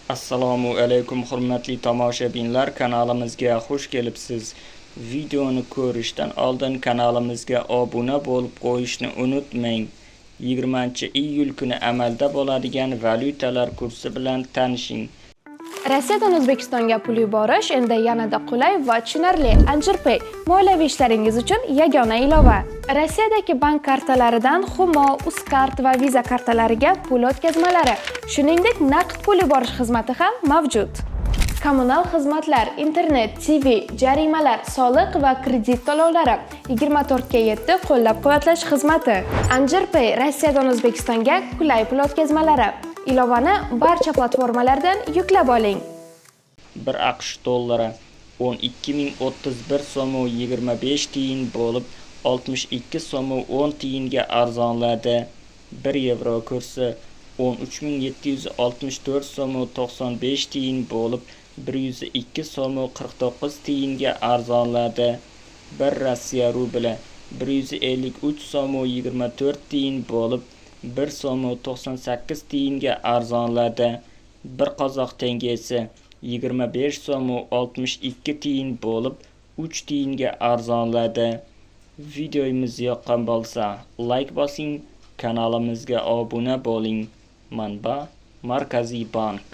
Assalomu alaykum hurmatli tomoshabinlar, kanalimizga xush kelibsiz. Videoni ko'rishdan oldin kanalimizga obuna bo'lib qo'yishni unutmang. 20-iyul kuni amalda bo'ladigan valyutalar kursi bilan tanishing. Rossiyadan O'zbekistonga pul yuborish endi yanada qulay va tushunarli. Anjirpay moliyaviy ishlaringiz uchun yagona ilova. Rossiyadagi bank kartalaridan Humo, Uzcard va Visa kartalariga pul o'tkazmalari, shuningdek naqd pul yuborish xizmati ham mavjud. Kommunal xizmatlar, internet, TV, jarimalar, soliq va kredit to'lovlari, 24/7 qo'llab-quvvatlash xizmati. Anjirpay Rossiyadan O'zbekistonga qulay pul o'tkazmalari. Ilovani barcha platformalardan yuklab oling. 1 AQSh dollari 12.031 so'm 25 tiyin bo'lib 62 so'm 10 tiyinga arzonladi. 1 yevro kursi 13.764 so'm 95 tiyin bo'lib 102 so'm 49 tiyinga arzonladi. 1 Rossiya rubli 153 so'm 24 tiyin bo'lib 1 so'm 98 tiyinga arzonladi. 1 qozoq tengesi 25 so'm 62 tiyin bo'lib 3 tiyinga arzonladi. Videomiz yoqqan bo'lsa, like bosing, kanalimizga obuna bo'ling. Manba: Markaziy bank.